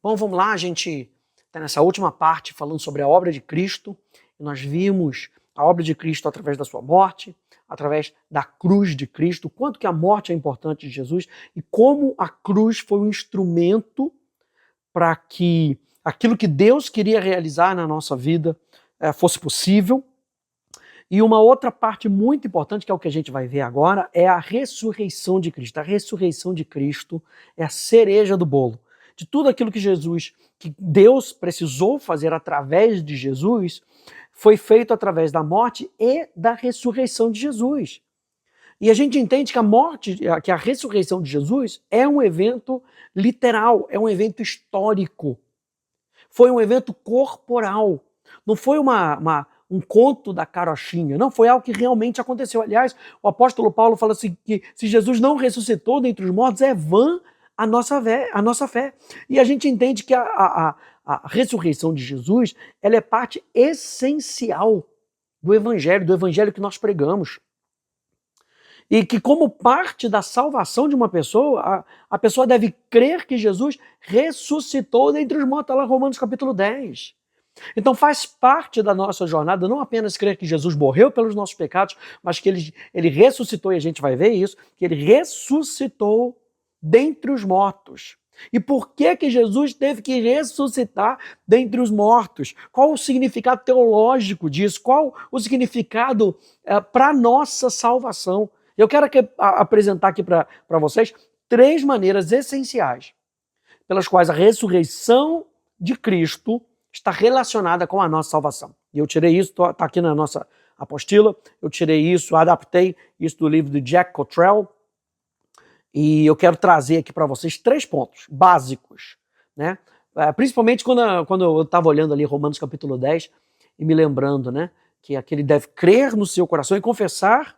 Bom, vamos lá, a gente está nessa última parte falando sobre a obra de Cristo. Nós vimos a obra de Cristo através da sua morte, através da cruz de Cristo, quanto que a morte é importante de Jesus e como a cruz foi um instrumento para que aquilo que Deus queria realizar na nossa vida fosse possível. E uma outra parte muito importante, que é o que a gente vai ver agora, é a ressurreição de Cristo. A ressurreição de Cristo é a cereja do bolo. De tudo aquilo que Deus precisou fazer através de Jesus, foi feito através da morte e da ressurreição de Jesus. E a gente entende que a ressurreição de Jesus é um evento literal, é um evento histórico. Foi um evento corporal. Não foi um conto da carochinha, não, foi algo que realmente aconteceu. Aliás, o apóstolo Paulo fala assim, que se Jesus não ressuscitou dentre os mortos, é vã a nossa fé. E a gente entende que a ressurreição de Jesus, ela é parte essencial do evangelho que nós pregamos. E que como parte da salvação de uma pessoa, a pessoa deve crer que Jesus ressuscitou dentre os mortos, lá Romanos capítulo 10. Então faz parte da nossa jornada não apenas crer que Jesus morreu pelos nossos pecados, mas que ele ressuscitou, e a gente vai ver isso, que ele ressuscitou dentre os mortos. E por que Jesus teve que ressuscitar dentre os mortos? Qual o significado teológico disso? Qual o significado para a nossa salvação? Eu quero apresentar aqui para vocês 3 maneiras essenciais pelas quais a ressurreição de Cristo está relacionada com a nossa salvação. E eu tirei isso, está aqui na nossa apostila, eu tirei isso, adaptei isso do livro de Jack Cottrell, e eu quero trazer aqui para vocês 3 pontos básicos, né? Principalmente quando eu estava olhando ali Romanos capítulo 10 e me lembrando, né, que aquele deve crer no seu coração e confessar,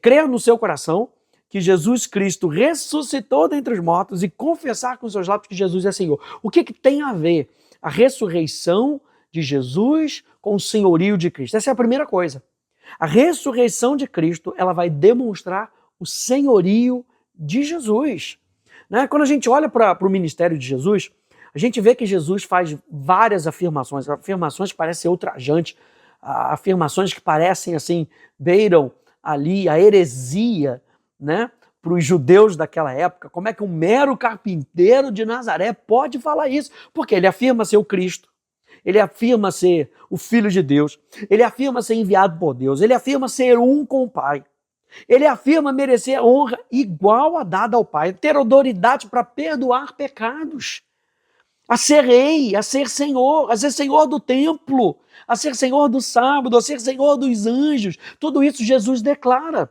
crer no seu coração que Jesus Cristo ressuscitou dentre os mortos e confessar com seus lábios que Jesus é Senhor. O que tem a ver a ressurreição de Jesus com o senhorio de Cristo? Essa é a primeira coisa. A ressurreição de Cristo, ela vai demonstrar o senhorio de Jesus. Né? Quando a gente olha para o ministério de Jesus, a gente vê que Jesus faz várias afirmações que parecem ultrajantes, afirmações que parecem assim, beiram ali a heresia, né, para os judeus daquela época. Como é que um mero carpinteiro de Nazaré pode falar isso? Porque ele afirma ser o Cristo, ele afirma ser o Filho de Deus, ele afirma ser enviado por Deus, ele afirma ser um com o Pai, ele afirma merecer a honra igual a dada ao Pai, ter autoridade para perdoar pecados, a ser rei, a ser senhor do templo, a ser senhor do sábado, a ser senhor dos anjos. Tudo isso Jesus declara.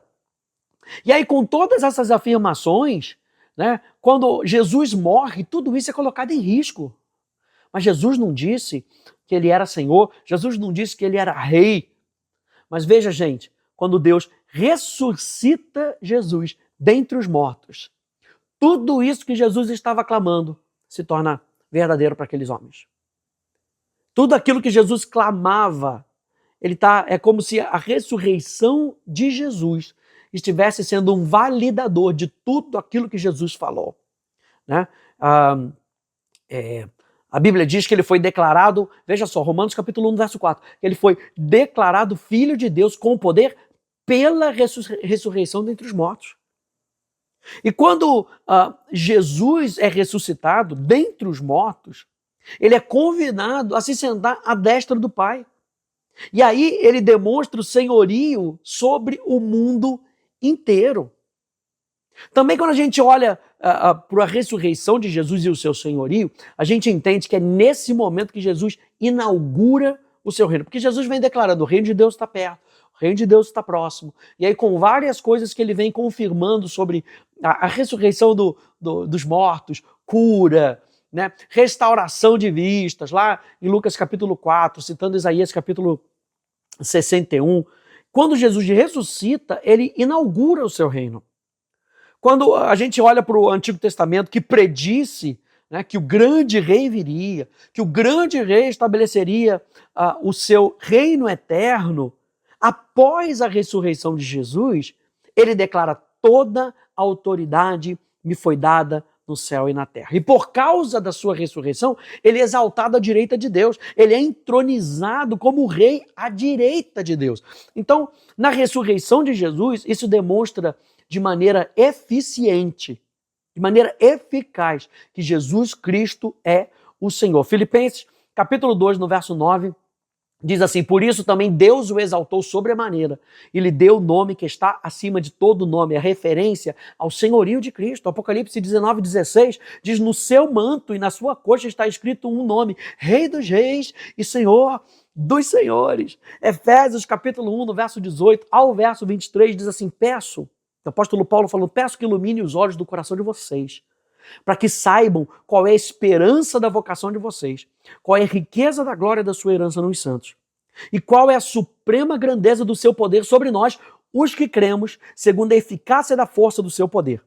E aí, com todas essas afirmações, né, quando Jesus morre, tudo isso é colocado em risco. Mas Jesus não disse que ele era Senhor, Jesus não disse que ele era rei. Mas veja, gente, quando Deus ressuscita Jesus dentre os mortos, tudo isso que Jesus estava clamando se torna verdadeiro para aqueles homens. Tudo aquilo que Jesus clamava, é como se a ressurreição de Jesus estivesse sendo um validador de tudo aquilo que Jesus falou. Né? A Bíblia diz que ele foi declarado, veja só, Romanos capítulo 1, verso 4, que ele foi declarado Filho de Deus com poder pela ressurreição dentre os mortos. E quando Jesus é ressuscitado dentre os mortos, ele é convidado a se sentar à destra do Pai. E aí ele demonstra o senhorio sobre o mundo inteiro. Também quando a gente olha para a ressurreição de Jesus e o seu senhorio, a gente entende que é nesse momento que Jesus inaugura o seu reino. Porque Jesus vem declarando, o reino de Deus está perto, o reino de Deus está próximo. E aí com várias coisas que ele vem confirmando sobre a ressurreição dos mortos, cura, né, restauração de vistas, lá em Lucas capítulo 4, citando Isaías capítulo 61, quando Jesus ressuscita, ele inaugura o seu reino. Quando a gente olha para o Antigo Testamento, que predisse, né, que o grande rei viria, que o grande rei estabeleceria o seu reino eterno, após a ressurreição de Jesus, ele declara: toda a autoridade me foi dada no céu e na terra. E por causa da sua ressurreição, ele é exaltado à direita de Deus. Ele é entronizado como rei à direita de Deus. Então, na ressurreição de Jesus, isso demonstra de maneira eficiente, de maneira eficaz, que Jesus Cristo é o Senhor. Filipenses, capítulo 2, no verso 9, diz assim: por isso também Deus o exaltou sobremaneira e lhe deu o nome que está acima de todo nome, a referência ao senhorio de Cristo. Apocalipse 19:16 diz: no seu manto e na sua coxa está escrito um nome, Rei dos Reis e Senhor dos Senhores. Efésios capítulo 1, no verso 18 ao verso 23 diz assim: peço, o apóstolo Paulo falou, peço que ilumine os olhos do coração de vocês, para que saibam qual é a esperança da vocação de vocês, qual é a riqueza da glória da sua herança nos santos, e qual é a suprema grandeza do seu poder sobre nós, os que cremos, segundo a eficácia da força do seu poder.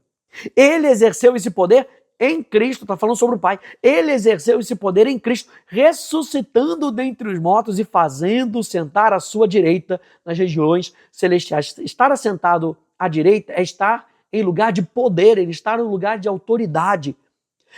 Ele exerceu esse poder em Cristo, está falando sobre o Pai, ele exerceu esse poder em Cristo, ressuscitando dentre os mortos e fazendo sentar à sua direita nas regiões celestiais. Estar assentado à direita é estar em lugar de poder, ele está no lugar de autoridade.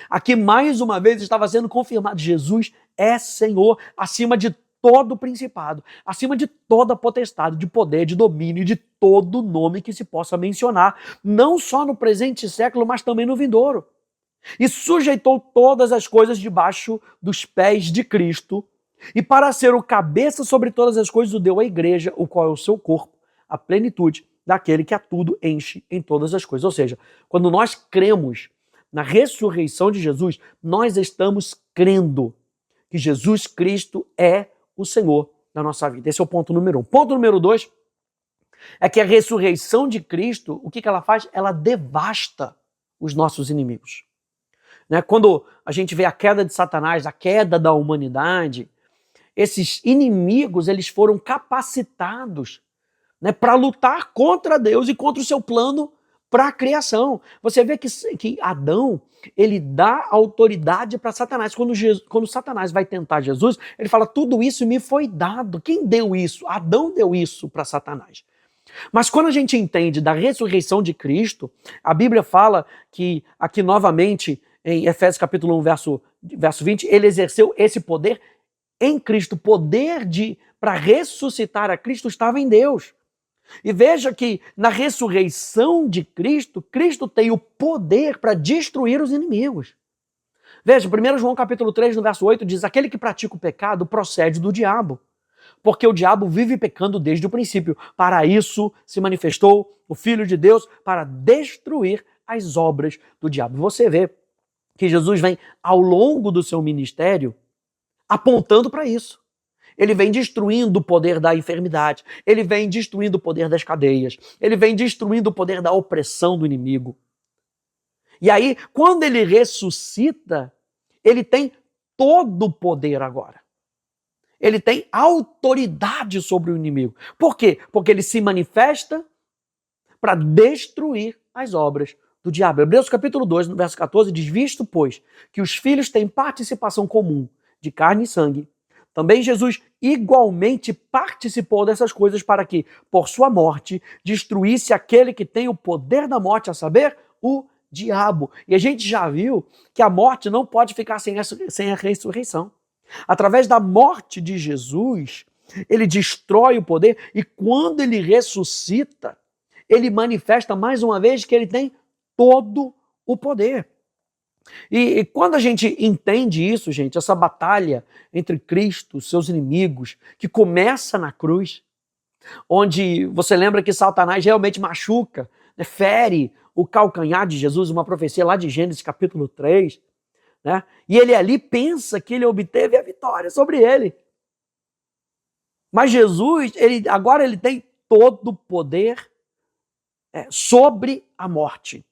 Aqui mais uma vez estava sendo confirmado, Jesus é Senhor acima de todo principado, acima de toda potestade, de poder, de domínio, de todo nome que se possa mencionar, não só no presente século, mas também no vindouro. E sujeitou todas as coisas debaixo dos pés de Cristo, e para ser o cabeça sobre todas as coisas o deu à igreja, o qual é o seu corpo, a plenitude daquele que a tudo enche em todas as coisas. Ou seja, quando nós cremos na ressurreição de Jesus, nós estamos crendo que Jesus Cristo é o Senhor da nossa vida. Esse é o ponto número 1. Ponto número 2 é que a ressurreição de Cristo, o que ela faz? Ela devasta os nossos inimigos. Quando a gente vê a queda de Satanás, a queda da humanidade, esses inimigos eles foram capacitados para lutar contra Deus e contra o seu plano para a criação. Você vê que Adão, ele dá autoridade para Satanás. Quando Satanás vai tentar Jesus, ele fala, tudo isso me foi dado. Quem deu isso? Adão deu isso para Satanás. Mas quando a gente entende da ressurreição de Cristo, a Bíblia fala que, aqui novamente, em Efésios capítulo 1, verso 20, ele exerceu esse poder em Cristo. O poder para ressuscitar a Cristo estava em Deus. E veja que na ressurreição de Cristo, Cristo tem o poder para destruir os inimigos. Veja, 1 João capítulo 3, no verso 8, diz, aquele que pratica o pecado procede do diabo, porque o diabo vive pecando desde o princípio. Para isso se manifestou o Filho de Deus, para destruir as obras do diabo. Você vê que Jesus vem ao longo do seu ministério apontando para isso. Ele vem destruindo o poder da enfermidade, ele vem destruindo o poder das cadeias, ele vem destruindo o poder da opressão do inimigo. E aí, quando ele ressuscita, ele tem todo o poder agora. Ele tem autoridade sobre o inimigo. Por quê? Porque ele se manifesta para destruir as obras do diabo. Hebreus capítulo 2, no verso 14, diz, visto, pois, que os filhos têm participação comum de carne e sangue, também Jesus igualmente participou dessas coisas para que, por sua morte, destruísse aquele que tem o poder da morte, a saber, o diabo. E a gente já viu que a morte não pode ficar sem a ressurreição. Através da morte de Jesus, ele destrói o poder e quando ele ressuscita, ele manifesta mais uma vez que ele tem todo o poder. E quando a gente entende isso, gente, essa batalha entre Cristo e seus inimigos, que começa na cruz, onde você lembra que Satanás realmente machuca, fere o calcanhar de Jesus, uma profecia lá de Gênesis capítulo 3, e ele ali pensa que ele obteve a vitória sobre ele. Mas Jesus, agora ele tem todo o poder sobre a morte.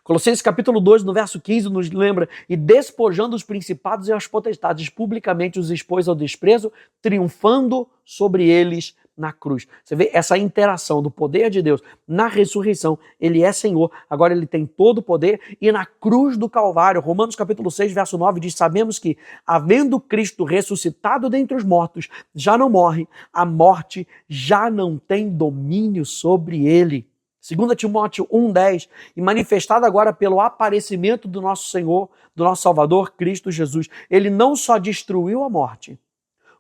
Colossenses capítulo 2, no verso 15, nos lembra, e despojando os principados e as potestades, publicamente os expôs ao desprezo, triunfando sobre eles na cruz. Você vê essa interação do poder de Deus na ressurreição. Ele é Senhor, agora ele tem todo o poder, e na cruz do Calvário, Romanos capítulo 6, verso 9, diz, sabemos que, havendo Cristo ressuscitado dentre os mortos, já não morre, a morte já não tem domínio sobre ele. 2 Timóteo 1,10, e manifestado agora pelo aparecimento do nosso Senhor, do nosso Salvador, Cristo Jesus. Ele não só destruiu a morte,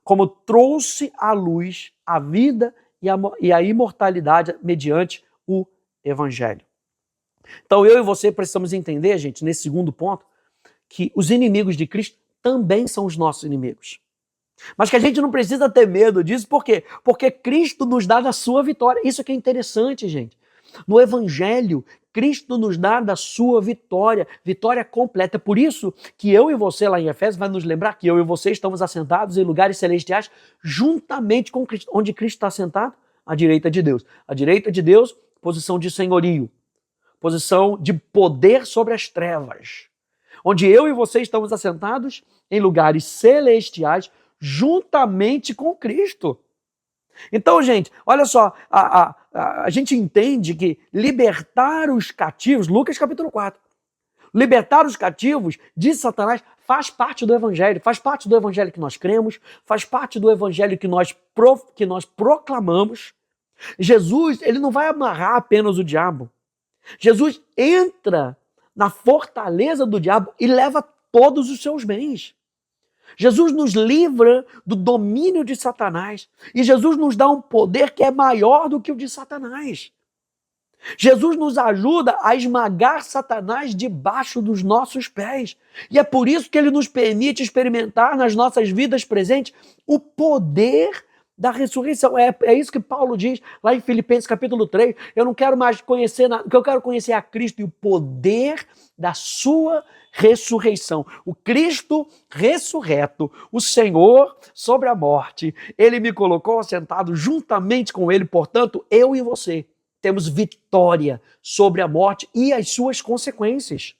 como trouxe à luz a vida e a imortalidade mediante o Evangelho. Então eu e você precisamos entender, gente, nesse segundo ponto, que os inimigos de Cristo também são os nossos inimigos. Mas que a gente não precisa ter medo disso, por quê? Porque Cristo nos dá da sua vitória. Isso que é interessante, gente. No Evangelho, Cristo nos dá da sua vitória, vitória completa. Por isso que eu e você lá em Efésios vai nos lembrar que eu e você estamos assentados em lugares celestiais juntamente com Cristo. Onde Cristo está assentado? À direita de Deus. À direita de Deus, posição de senhorio, posição de poder sobre as trevas. Onde eu e você estamos assentados em lugares celestiais juntamente com Cristo. Então, gente, olha só, a gente entende que libertar os cativos, Lucas capítulo 4, libertar os cativos de Satanás faz parte do Evangelho, faz parte do Evangelho que nós cremos, faz parte do Evangelho que nós proclamamos. Jesus, ele não vai amarrar apenas o diabo. Jesus entra na fortaleza do diabo e leva todos os seus bens. Jesus nos livra do domínio de Satanás e Jesus nos dá um poder que é maior do que o de Satanás. Jesus nos ajuda a esmagar Satanás debaixo dos nossos pés. E é por isso que ele nos permite experimentar nas nossas vidas presentes o poder da ressurreição. É isso que Paulo diz lá em Filipenses capítulo 3. Eu não quero mais conhecer nada, eu quero conhecer a Cristo e o poder da sua ressurreição. O Cristo ressurreto, o Senhor sobre a morte, ele me colocou assentado juntamente com ele, portanto, eu e você temos vitória sobre a morte e as suas consequências.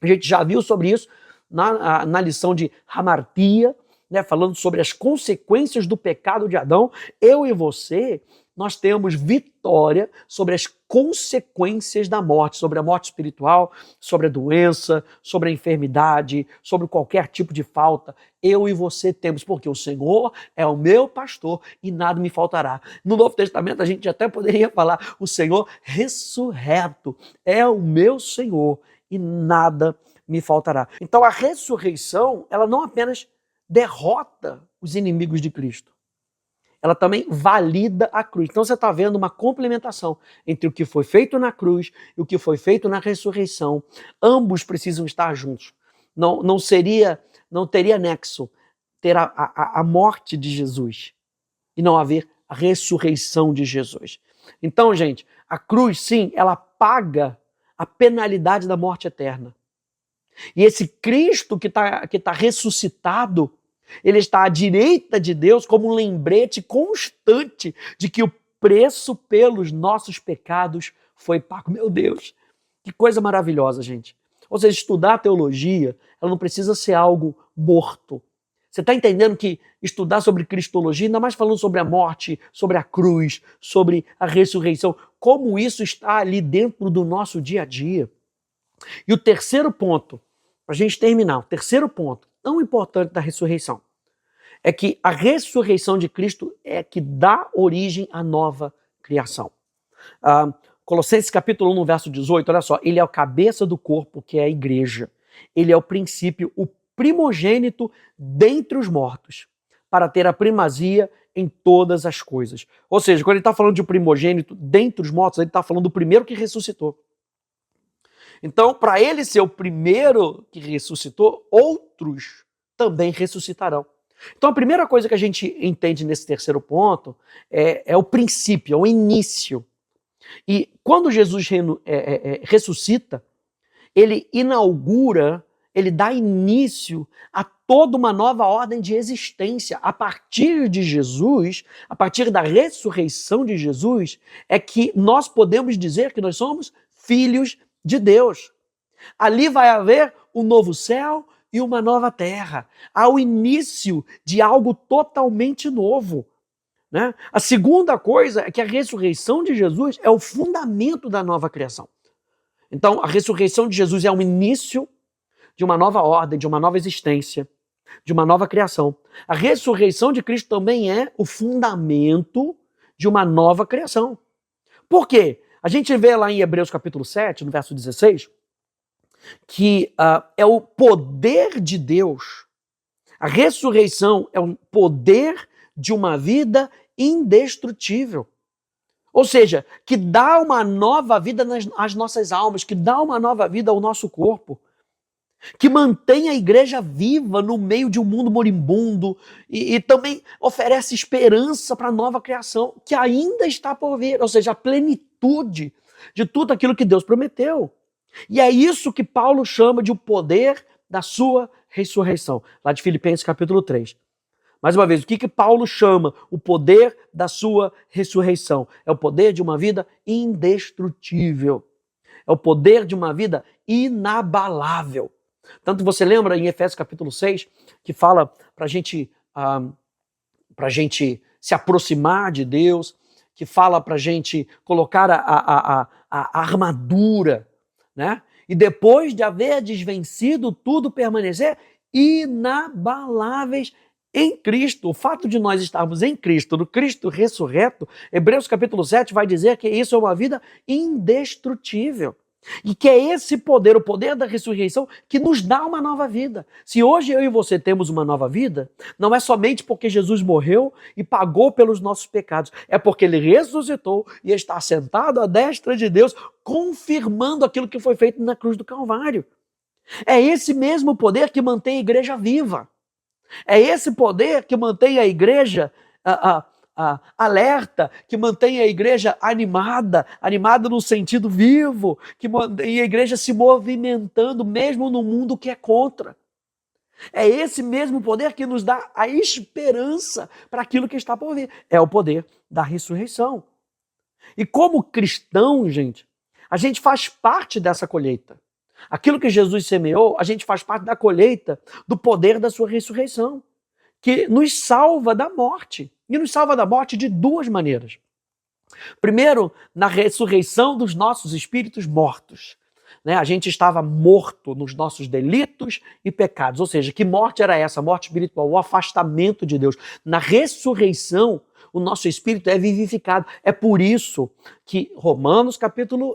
A gente já viu sobre isso na lição de Hamartia, né, falando sobre as consequências do pecado de Adão. Eu e você, nós temos vitória sobre as consequências da morte, sobre a morte espiritual, sobre a doença, sobre a enfermidade, sobre qualquer tipo de falta. Eu e você temos, porque o Senhor é o meu pastor e nada me faltará. No Novo Testamento a gente até poderia falar, o Senhor ressurreto é o meu Senhor e nada me faltará. Então a ressurreição, ela não apenas derrota os inimigos de Cristo, ela também valida a cruz. Então você está vendo uma complementação entre o que foi feito na cruz e o que foi feito na ressurreição. Ambos precisam estar juntos. Não teria nexo ter a morte de Jesus e não haver a ressurreição de Jesus. Então, gente, a cruz, sim, ela paga a penalidade da morte eterna. E esse Cristo que tá ressuscitado, ele está à direita de Deus como um lembrete constante de que o preço pelos nossos pecados foi pago. Meu Deus, que coisa maravilhosa, gente. Ou seja, estudar teologia, ela não precisa ser algo morto. Você está entendendo que estudar sobre cristologia, ainda mais falando sobre a morte, sobre a cruz, sobre a ressurreição, como isso está ali dentro do nosso dia a dia. E o terceiro ponto, para a gente terminar, o terceiro ponto tão importante da ressurreição é que a ressurreição de Cristo é que dá origem à nova criação. Colossenses capítulo 1, verso 18, olha só, ele é a cabeça do corpo, que é a igreja. Ele é o princípio, o primogênito dentre os mortos, para ter a primazia em todas as coisas. Ou seja, quando ele está falando de um primogênito dentre os mortos, ele está falando do primeiro que ressuscitou. Então, para ele ser o primeiro que ressuscitou, outros também ressuscitarão. Então, a primeira coisa que a gente entende nesse terceiro ponto é o princípio, é o início. E quando Jesus ressuscita, ele inaugura, ele dá início a toda uma nova ordem de existência. A partir de Jesus, a partir da ressurreição de Jesus, é que nós podemos dizer que nós somos filhos de Deus. Ali vai haver um novo céu e uma nova terra. Há o início de algo totalmente novo, né? A segunda coisa é que a ressurreição de Jesus é o fundamento da nova criação. Então, a ressurreição de Jesus é o início de uma nova ordem, de uma nova existência, de uma nova criação. A ressurreição de Cristo também é o fundamento de uma nova criação. Por quê? A gente vê lá em Hebreus capítulo 7, no verso 16, que é o poder de Deus. A ressurreição é o poder de uma vida indestrutível. Ou seja, que dá uma nova vida às nossas almas, que dá uma nova vida ao nosso corpo, que mantém a igreja viva no meio de um mundo moribundo e também oferece esperança para a nova criação, que ainda está por vir, ou seja, a plenitude de tudo aquilo que Deus prometeu. E é isso que Paulo chama de o poder da sua ressurreição, lá de Filipenses capítulo 3. Mais uma vez, o que Paulo chama o poder da sua ressurreição? É o poder de uma vida indestrutível. É o poder de uma vida inabalável. Tanto você lembra em Efésios capítulo 6, que fala para a gente se aproximar de Deus, que fala para a gente colocar a armadura, né? E depois de haver desvencido tudo, permanecer inabaláveis em Cristo. O fato de nós estarmos em Cristo, no Cristo ressurreto, Hebreus capítulo 7 vai dizer que isso é uma vida indestrutível. E que é esse poder, o poder da ressurreição, que nos dá uma nova vida. Se hoje eu e você temos uma nova vida, não é somente porque Jesus morreu e pagou pelos nossos pecados, é porque ele ressuscitou e está sentado à destra de Deus, confirmando aquilo que foi feito na cruz do Calvário. É esse mesmo poder que mantém a igreja viva. É esse poder que mantém a igreja alerta, que mantém a igreja animada no sentido vivo, que mantém a igreja se movimentando mesmo no mundo que é contra. É esse mesmo poder que nos dá a esperança para aquilo que está por vir. É o poder da ressurreição. E como cristão, gente, a gente faz parte dessa colheita. Aquilo que Jesus semeou, a gente faz parte da colheita do poder da sua ressurreição, que nos salva da morte. E nos salva da morte de duas maneiras. Primeiro, na ressurreição dos nossos espíritos mortos. Né? A gente estava morto nos nossos delitos e pecados. Ou seja, que morte era essa? A morte espiritual, o afastamento de Deus. Na ressurreição, o nosso espírito é vivificado. É por isso que Romanos capítulo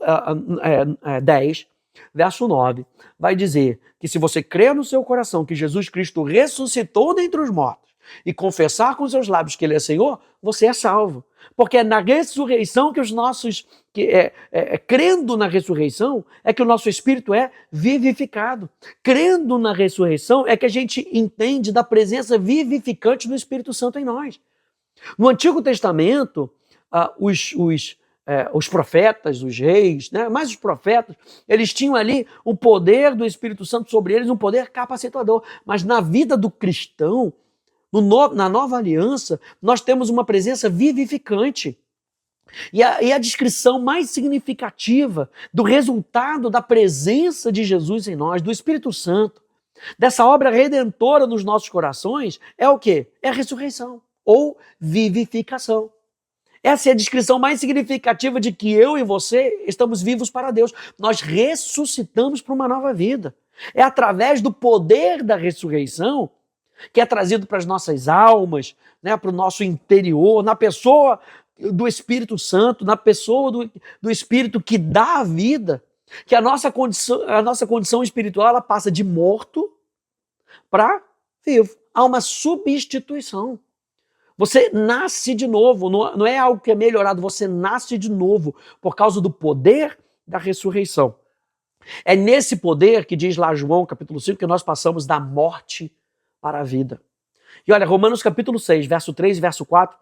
10, verso 9, vai dizer que se você crer no seu coração que Jesus Cristo ressuscitou dentre os mortos e confessar com seus lábios que ele é Senhor, você é salvo. Porque é na ressurreição que crendo na ressurreição, é que o nosso espírito é vivificado. Crendo na ressurreição é que a gente entende da presença vivificante do Espírito Santo em nós. No Antigo Testamento, os profetas, os reis, né? Mas os profetas, eles tinham ali um poder do Espírito Santo sobre eles, um poder capacitador. Mas na vida do cristão, na nova aliança, nós temos uma presença vivificante. E a descrição mais significativa do resultado da presença de Jesus em nós, do Espírito Santo, dessa obra redentora nos nossos corações, é o quê? É a ressurreição ou vivificação. Essa é a descrição mais significativa de que eu e você estamos vivos para Deus. Nós ressuscitamos para uma nova vida. É através do poder da ressurreição que é trazido para as nossas almas, né, para o nosso interior, na pessoa do Espírito Santo, na pessoa do Espírito que dá a vida, que a nossa condição espiritual ela passa de morto para vivo. Há uma substituição. Você nasce de novo, não é algo que é melhorado, você nasce de novo por causa do poder da ressurreição. É nesse poder que diz lá João capítulo 5 que nós passamos da morte para a vida. E olha, Romanos capítulo 6, verso 3 e verso 4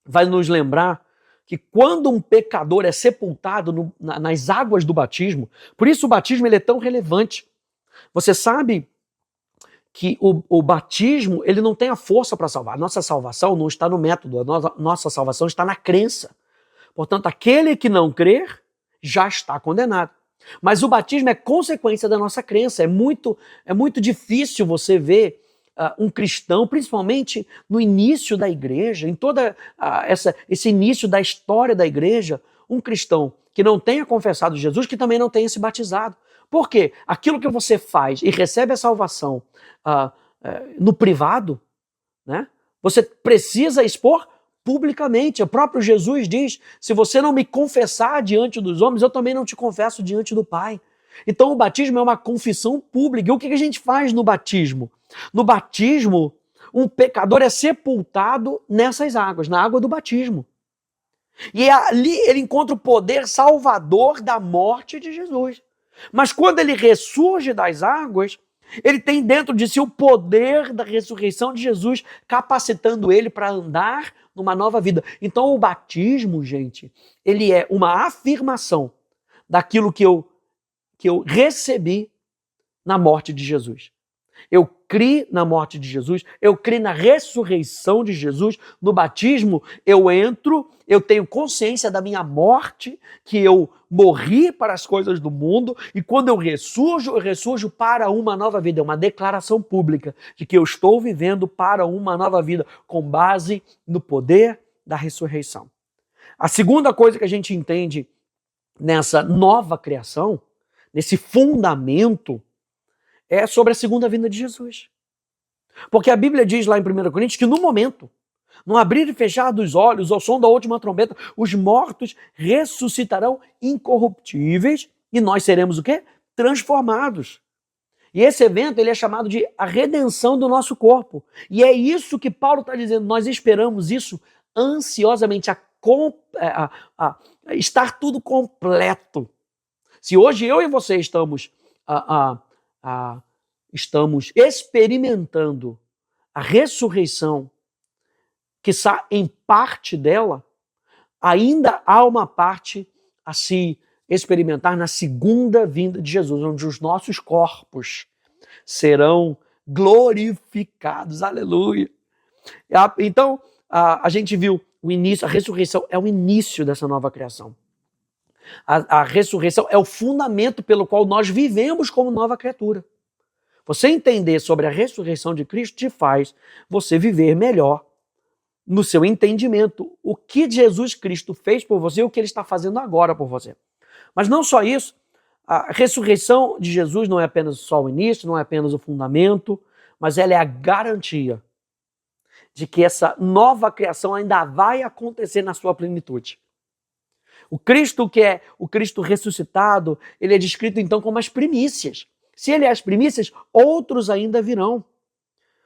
vai nos lembrar que quando um pecador é sepultado nas águas do batismo, por isso o batismo ele é tão relevante. Você sabe que o batismo ele não tem a força para salvar. A nossa salvação não está no método, a nossa salvação está na crença. Portanto, aquele que não crer já está condenado. Mas o batismo é consequência da nossa crença. É muito difícil você ver um cristão, principalmente no início da igreja, em toda esse início da história da igreja, um cristão que não tenha confessado Jesus, que também não tenha se batizado. Por quê? Aquilo que você faz e recebe a salvação no privado, né? Você precisa expor publicamente. O próprio Jesus diz, se você não me confessar diante dos homens, eu também não te confesso diante do Pai. Então o batismo é uma confissão pública. E o que a gente faz no batismo? No batismo, um pecador é sepultado nessas águas, na água do batismo. E ali ele encontra o poder salvador da morte de Jesus. Mas quando ele ressurge das águas, ele tem dentro de si o poder da ressurreição de Jesus, capacitando ele para andar numa nova vida. Então o batismo, gente, ele é uma afirmação daquilo que eu recebi na morte de Jesus. Eu criei na morte de Jesus, eu criei na ressurreição de Jesus. No batismo, eu entro, eu tenho consciência da minha morte, que eu morri para as coisas do mundo, e quando eu ressurjo para uma nova vida. É uma declaração pública de que eu estou vivendo para uma nova vida, com base no poder da ressurreição. A segunda coisa que a gente entende nessa nova criação, nesse fundamento, é sobre a segunda vinda de Jesus. Porque a Bíblia diz lá em 1 Coríntios que no momento, no abrir e fechar dos olhos, ao som da última trombeta, os mortos ressuscitarão incorruptíveis e nós seremos o quê? Transformados. E esse evento ele é chamado de a redenção do nosso corpo. E é isso que Paulo está dizendo, nós esperamos isso ansiosamente, a estar tudo completo. Se hoje eu e você estamos experimentando a ressurreição, que está em parte dela, ainda há uma parte a se experimentar na segunda vinda de Jesus, onde os nossos corpos serão glorificados. Aleluia! Então, a gente viu o início, a ressurreição é o início dessa nova criação. A ressurreição é o fundamento pelo qual nós vivemos como nova criatura. Você entender sobre a ressurreição de Cristo te faz você viver melhor no seu entendimento o que Jesus Cristo fez por você e o que ele está fazendo agora por você. Mas não só isso, a ressurreição de Jesus não é apenas só o início, não é apenas o fundamento, mas ela é a garantia de que essa nova criação ainda vai acontecer na sua plenitude. O Cristo que é o Cristo ressuscitado, ele é descrito então como as primícias. Se ele é as primícias, outros ainda virão.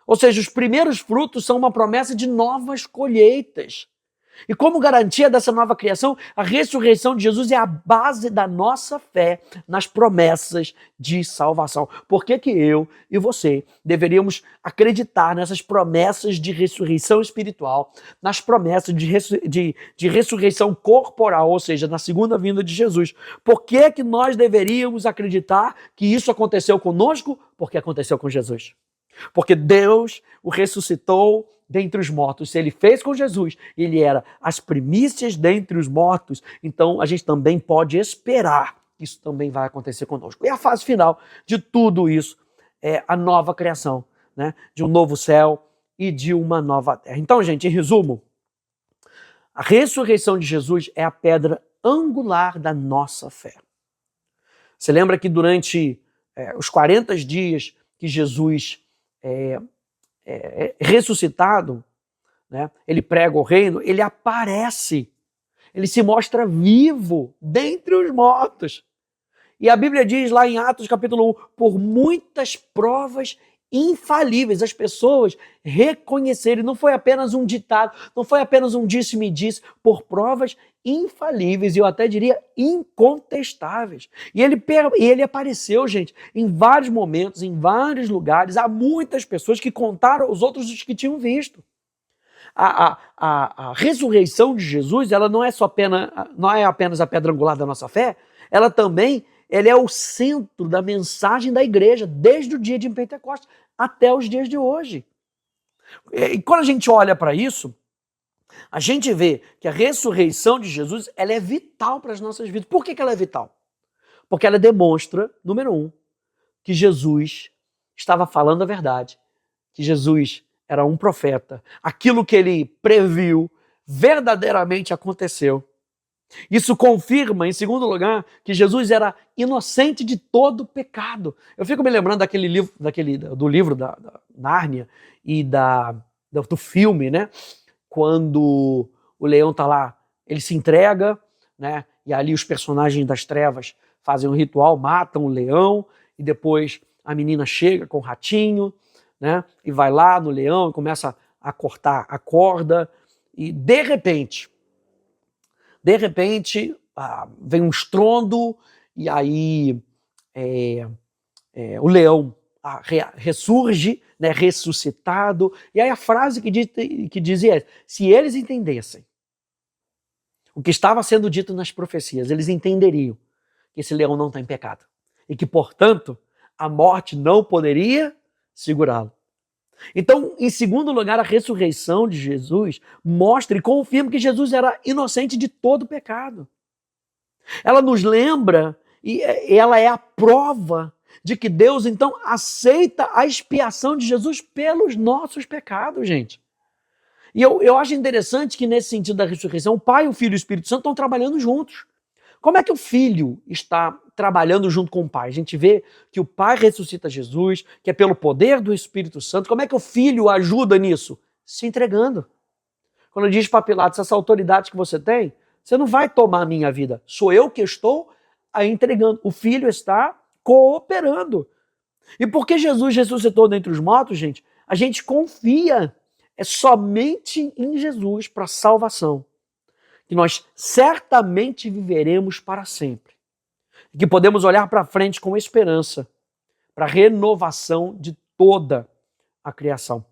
Ou seja, os primeiros frutos são uma promessa de novas colheitas. E como garantia dessa nova criação, a ressurreição de Jesus é a base da nossa fé nas promessas de salvação. Por que eu e você deveríamos acreditar nessas promessas de ressurreição espiritual, nas promessas de ressurreição corporal, ou seja, na segunda vinda de Jesus? Por que nós deveríamos acreditar que isso aconteceu conosco? Porque aconteceu com Jesus. Porque Deus o ressuscitou dentre os mortos. Se ele fez com Jesus, ele era as primícias dentre os mortos, então a gente também pode esperar que isso também vai acontecer conosco. E a fase final de tudo isso é a nova criação, né? De um novo céu e de uma nova terra. Então, gente, em resumo, a ressurreição de Jesus é a pedra angular da nossa fé. Você lembra que durante os 40 dias que Jesus ressuscitado, né, ele prega o reino, ele aparece, ele se mostra vivo dentre os mortos. E a Bíblia diz lá em Atos capítulo 1, por muitas provas infalíveis, as pessoas reconhecerem, não foi apenas um ditado, não foi apenas um disse-me-disse, por provas infalíveis, e eu até diria incontestáveis. E ele apareceu, gente, em vários momentos, em vários lugares. Há muitas pessoas que contaram aos outros os que tinham visto. A ressurreição de Jesus, ela não é apenas a pedra angular da nossa fé, ela é o centro da mensagem da igreja, desde o dia de Pentecostes até os dias de hoje. E quando a gente olha para isso, a gente vê que a ressurreição de Jesus, ela é vital para as nossas vidas. Por que ela é vital? Porque ela demonstra, número 1, que Jesus estava falando a verdade, que Jesus era um profeta. Aquilo que ele previu verdadeiramente aconteceu. Isso confirma, em segundo lugar, que Jesus era inocente de todo pecado. Eu fico me lembrando do livro da Nárnia e do filme, né? quando o leão está lá, ele se entrega, né? E ali os personagens das trevas fazem um ritual, matam o leão, e depois a menina chega com o ratinho, né? E vai lá no leão e começa a cortar a corda, e de repente, vem um estrondo, e aí o leão ressurge, né, ressuscitado. E aí a frase que dizia é: se eles entendessem o que estava sendo dito nas profecias, eles entenderiam que esse leão não tem pecado. E que, portanto, a morte não poderia segurá-lo. Então, em segundo lugar, a ressurreição de Jesus mostra e confirma que Jesus era inocente de todo pecado. Ela nos lembra e ela é a prova de que Deus, então, aceita a expiação de Jesus pelos nossos pecados, gente. E eu acho interessante que, nesse sentido da ressurreição, o Pai, o Filho e o Espírito Santo estão trabalhando juntos. Como é que o Filho está trabalhando junto com o Pai? A gente vê que o Pai ressuscita Jesus, que é pelo poder do Espírito Santo. Como é que o Filho ajuda nisso? Se entregando. Quando diz para Pilatos, essa autoridade que você tem, você não vai tomar a minha vida. Sou eu que estou a entregando. O Filho está cooperando. E porque Jesus ressuscitou dentre os mortos, gente, a gente confia somente em Jesus para a salvação. Que nós certamente viveremos para sempre. E que podemos olhar para frente com esperança para a renovação de toda a criação.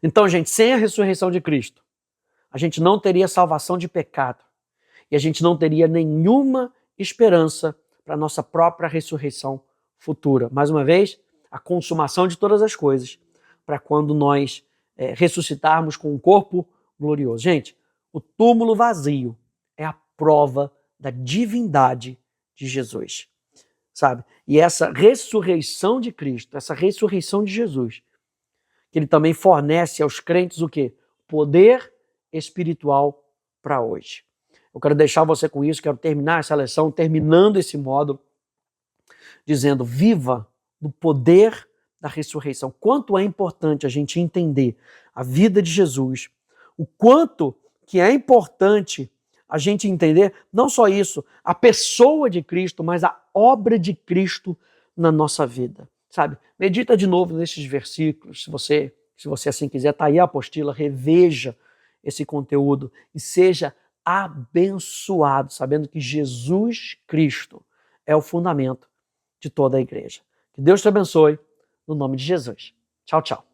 Então, gente, sem a ressurreição de Cristo, a gente não teria salvação de pecado e a gente não teria nenhuma esperança para a nossa própria ressurreição futura. Mais uma vez, a consumação de todas as coisas para quando nós ressuscitarmos com um corpo glorioso. Gente, o túmulo vazio é a prova da divindade de Jesus, sabe? E essa ressurreição de Cristo, essa ressurreição de Jesus, que ele também fornece aos crentes o quê? Poder espiritual para hoje. Eu quero deixar você com isso, quero terminar essa lição, terminando esse módulo, dizendo: viva no poder da ressurreição. Quanto é importante a gente entender a vida de Jesus, o quanto que é importante a gente entender, não só isso, a pessoa de Cristo, mas a obra de Cristo na nossa vida, sabe? Medita de novo nesses versículos, se você assim quiser, tá aí a apostila, reveja esse conteúdo e seja abençoado, sabendo que Jesus Cristo é o fundamento de toda a igreja. Que Deus te abençoe, no nome de Jesus. Tchau, tchau.